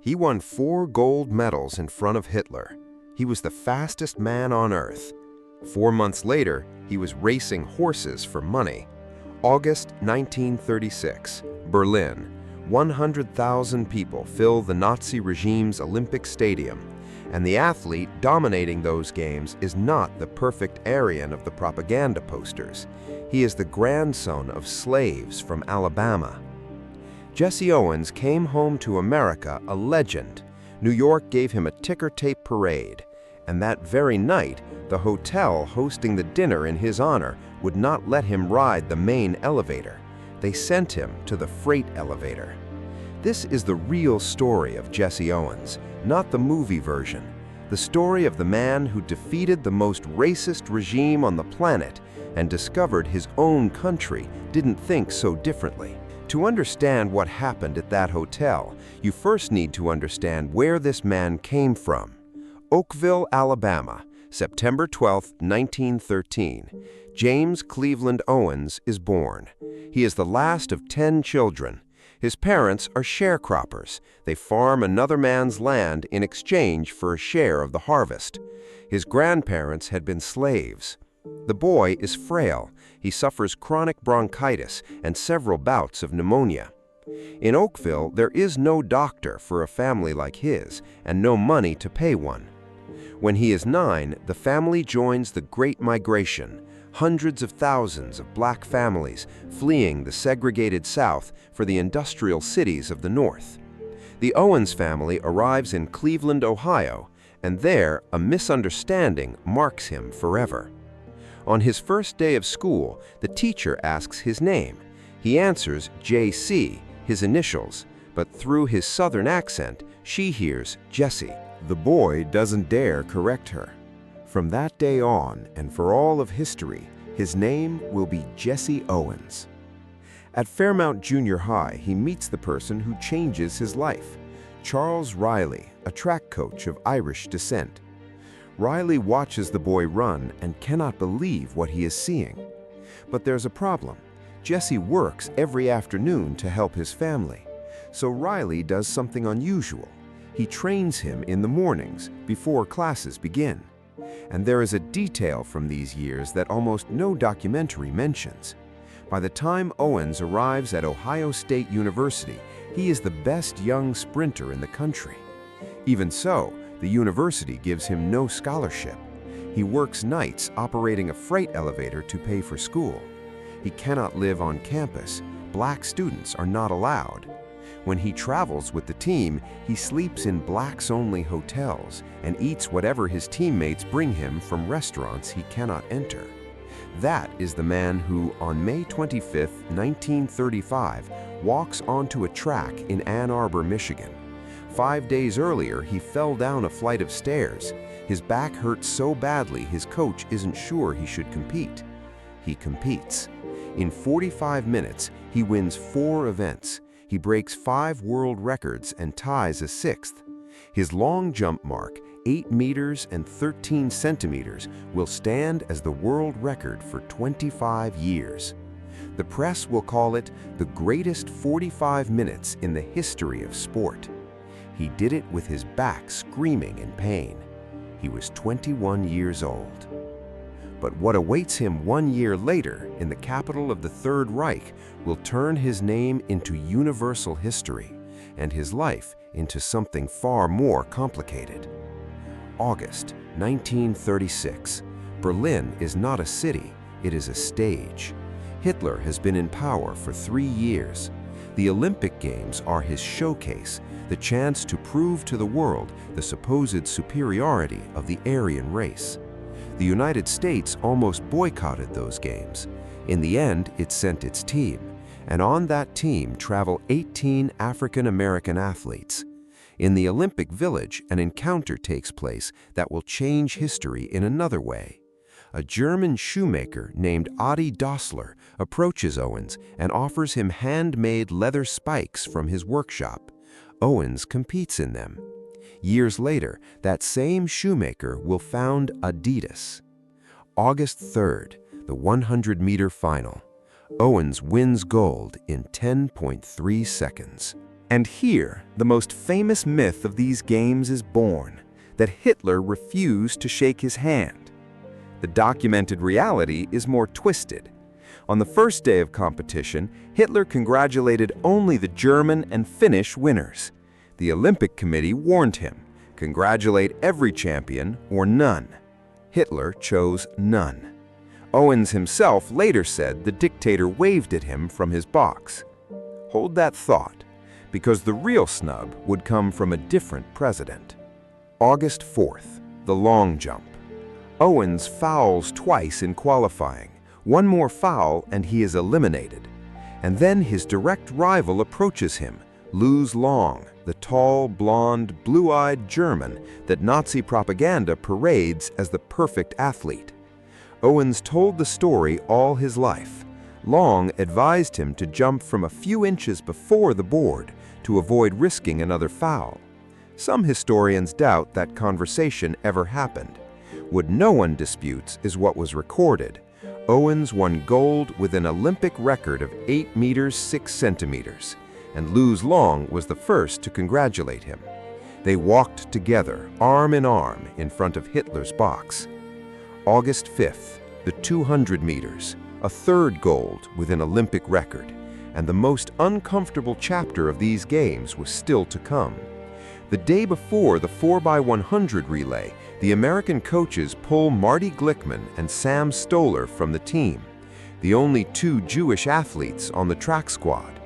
He won 4 gold medals in front of Hitler. He was the fastest man on Earth. 4 months later, he was racing horses for money. August 1936, Berlin. 100,000 people fill the Nazi regime's Olympic Stadium, and the athlete dominating those games is not the perfect Aryan of the propaganda posters. He is the grandson of slaves from Alabama. Jesse Owens came home to America a legend. New York gave him a ticker-tape parade, and that very night, the hotel hosting the dinner in his honor would not let him ride the main elevator. They sent him to the freight elevator. This is the real story of Jesse Owens, not the movie version. The story of the man who defeated the most racist regime on the planet and discovered his own country didn't think so differently. To understand what happened at that hotel, you first need to understand where this man came from. Oakville, Alabama, September 12, 1913. James Cleveland Owens is born. He is the last of 10 children. His parents are sharecroppers. They farm another man's land in exchange for a share of the harvest. His grandparents had been slaves. The boy is frail. He suffers chronic bronchitis and several bouts of pneumonia. In Oakville, there is no doctor for a family like his, and no money to pay one. When he is 9, the family joins the Great Migration, hundreds of thousands of black families fleeing the segregated South for the industrial cities of the North. The Owens family arrives in Cleveland, Ohio, and there a misunderstanding marks him forever. On his first day of school, the teacher asks his name. He answers J.C., his initials, but through his southern accent, she hears Jesse. The boy doesn't dare correct her. From that day on, and for all of history, his name will be Jesse Owens. At Fairmount Junior High, he meets the person who changes his life, Charles Riley, a track coach of Irish descent. Riley watches the boy run and cannot believe what he is seeing. But there's a problem. Jesse works every afternoon to help his family, so Riley does something unusual. He trains him in the mornings before classes begin. And there is a detail from these years that almost no documentary mentions. By the time Owens arrives at Ohio State University, he is the best young sprinter in the country. Even so, the university gives him no scholarship. He works nights operating a freight elevator to pay for school. He cannot live on campus. Black students are not allowed. When he travels with the team, he sleeps in blacks-only hotels and eats whatever his teammates bring him from restaurants he cannot enter. That is the man who, on May 25, 1935, walks onto a track in Ann Arbor, Michigan. 5 days earlier, he fell down a flight of stairs. His back hurts so badly his coach isn't sure he should compete. He competes. In 45 minutes, he wins 4 events. He breaks 5 world records and ties a 6th. His long jump mark, 8 meters and 13 centimeters, will stand as the world record for 25 years. The press will call it the greatest 45 minutes in the history of sport. He did it with his back screaming in pain. He was 21 years old. But what awaits him 1 year later in the capital of the Third Reich will turn his name into universal history and his life into something far more complicated. August 1936. Berlin is not a city, it is a stage. Hitler has been in power for 3 years. The Olympic Games are his showcase, the chance to prove to the world the supposed superiority of the Aryan race. The United States almost boycotted those games. In the end, it sent its team, and on that team travel 18 African American athletes. In the Olympic Village, an encounter takes place that will change history in another way. A German shoemaker named Adi Dossler approaches Owens and offers him handmade leather spikes from his workshop. Owens competes in them. Years later, that same shoemaker will found Adidas. August 3rd, the 100-meter final. Owens wins gold in 10.3 seconds. And here, the most famous myth of these games is born, that Hitler refused to shake his hand. The documented reality is more twisted. On the first day of competition, Hitler congratulated only the German and Finnish winners. The Olympic Committee warned him, congratulate every champion or none. Hitler chose none. Owens himself later said the dictator waved at him from his box. Hold that thought, because the real snub would come from a different president. August 4th, the long jump. Owens fouls twice in qualifying. One more foul and he is eliminated. And then his direct rival approaches him, Luz Long, the tall, blonde, blue-eyed German that Nazi propaganda parades as the perfect athlete. Owens told the story all his life. Long advised him to jump from a few inches before the board to avoid risking another foul. Some historians doubt that conversation ever happened. What no one disputes is what was recorded. Owens won gold with an Olympic record of 8 meters 6 centimeters, and Luz Long was the first to congratulate him. They walked together, arm in arm, in front of Hitler's box. August 5th, the 200 meters, a third gold with an Olympic record, and the most uncomfortable chapter of these games was still to come. The day before the 4x100 relay, the American coaches pull Marty Glickman and Sam Stoller from the team, the only 2 Jewish athletes on the track squad.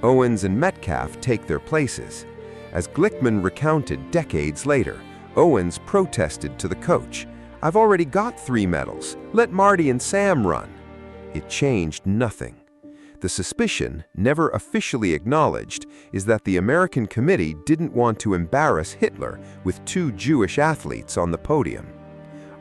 Owens and Metcalf take their places. As Glickman recounted decades later, Owens protested to the coach, "I've already got 3 medals. Let Marty and Sam run." It changed nothing. The suspicion, never officially acknowledged, is that the American committee didn't want to embarrass Hitler with 2 Jewish athletes on the podium.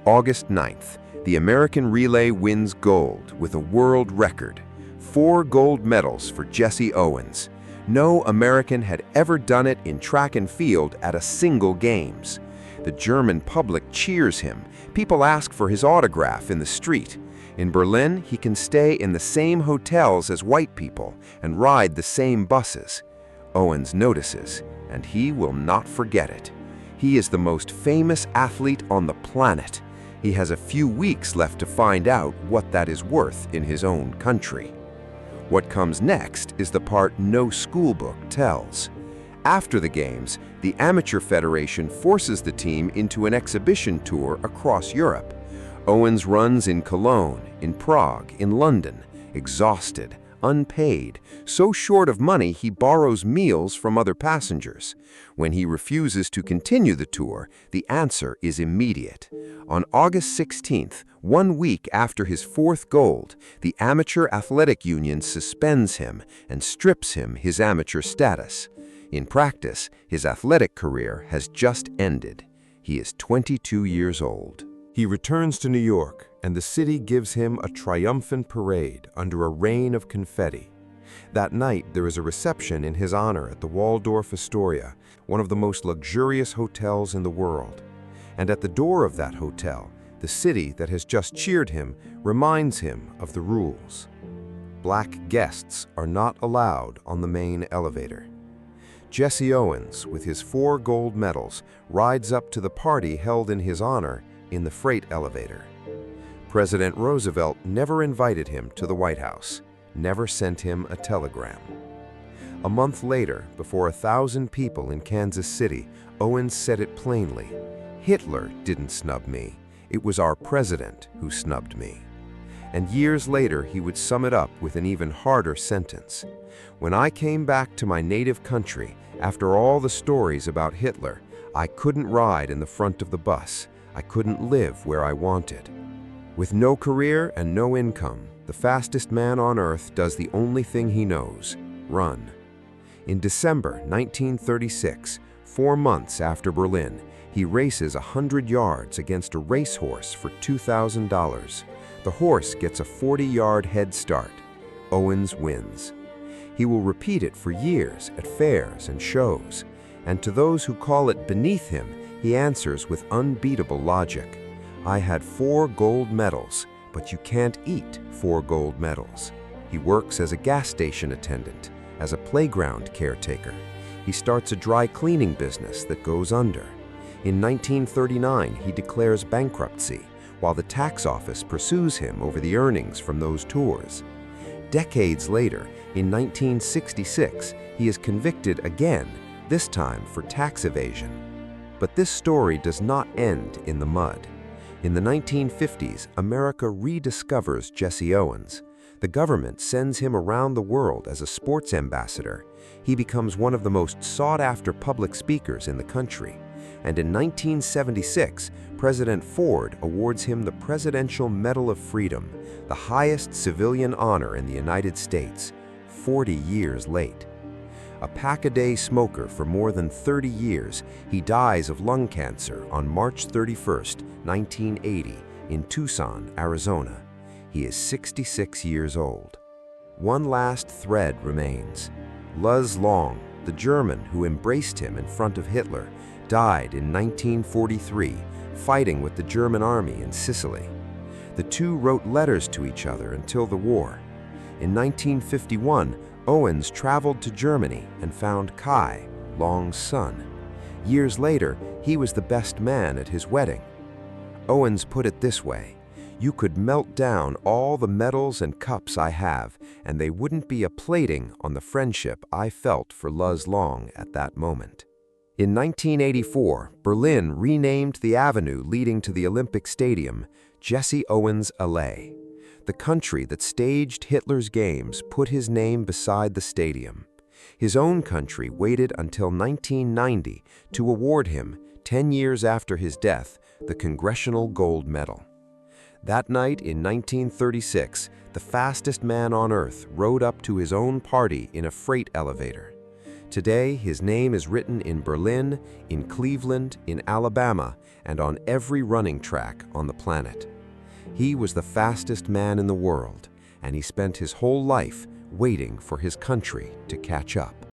August 9th, the American relay wins gold with a world record. 4 gold medals for Jesse Owens. No American had ever done it in track and field at a single games. The German public cheers him. People ask for his autograph in the street. In Berlin, he can stay in the same hotels as white people and ride the same buses. Owens notices, and he will not forget it. He is the most famous athlete on the planet. He has a few weeks left to find out what that is worth in his own country. What comes next is the part no schoolbook tells. After the games, the Amateur Federation forces the team into an exhibition tour across Europe. Owens runs in Cologne, in Prague, in London, exhausted, unpaid, so short of money he borrows meals from other passengers. When he refuses to continue the tour, the answer is immediate. On August 16th, 1 week after his 4th gold, the Amateur Athletic Union suspends him and strips him his amateur status. In practice, his athletic career has just ended. He is 22 years old. He returns to New York, and the city gives him a triumphant parade under a rain of confetti. That night, there is a reception in his honor at the Waldorf Astoria, one of the most luxurious hotels in the world. And at the door of that hotel, the city that has just cheered him reminds him of the rules. Black guests are not allowed on the main elevator. Jesse Owens, with his 4 gold medals, rides up to the party held in his honor in the freight elevator. President Roosevelt never invited him to the White House, never sent him a telegram. A month later, before 1,000 people in Kansas City, Owens said it plainly, "Hitler didn't snub me. It was our president who snubbed me." And years later, he would sum it up with an even harder sentence. "When I came back to my native country, after all the stories about Hitler, I couldn't ride in the front of the bus. I couldn't live where I wanted." With no career and no income, the fastest man on earth does the only thing he knows: run. In December 1936, 4 months after Berlin, he races 100 yards against a racehorse for $2,000. The horse gets a 40-yard head start. Owens wins. He will repeat it for years at fairs and shows. And to those who call it beneath him, he answers with unbeatable logic. "I had 4 gold medals, but you can't eat 4 gold medals." He works as a gas station attendant, as a playground caretaker. He starts a dry cleaning business that goes under. In 1939, he declares bankruptcy, while the tax office pursues him over the earnings from those tours. Decades later, in 1966, he is convicted again, this time for tax evasion. But this story does not end in the mud. In the 1950s, America rediscovers Jesse Owens. The government sends him around the world as a sports ambassador. He becomes one of the most sought-after public speakers in the country. And in 1976, President Ford awards him the Presidential Medal of Freedom, the highest civilian honor in the United States, 40 years late. A pack-a-day smoker for more than 30 years, he dies of lung cancer on March 31, 1980, in Tucson, Arizona. He is 66 years old. One last thread remains. Luz Long, the German who embraced him in front of Hitler, died in 1943, fighting with the German army in Sicily. The two wrote letters to each other until the war. In 1951, Owens traveled to Germany and found Kai, Long's son. Years later, he was the best man at his wedding. Owens put it this way: "You could melt down all the medals and cups I have, and they wouldn't be a plating on the friendship I felt for Luz Long at that moment." In 1984, Berlin renamed the avenue leading to the Olympic Stadium Jesse Owens Allee. The country that staged Hitler's games put his name beside the stadium. His own country waited until 1990 to award him, 10 years after his death, the Congressional Gold Medal. That night in 1936, the fastest man on Earth rode up to his own party in a freight elevator. Today, his name is written in Berlin, in Cleveland, in Alabama, and on every running track on the planet. He was the fastest man in the world, and he spent his whole life waiting for his country to catch up.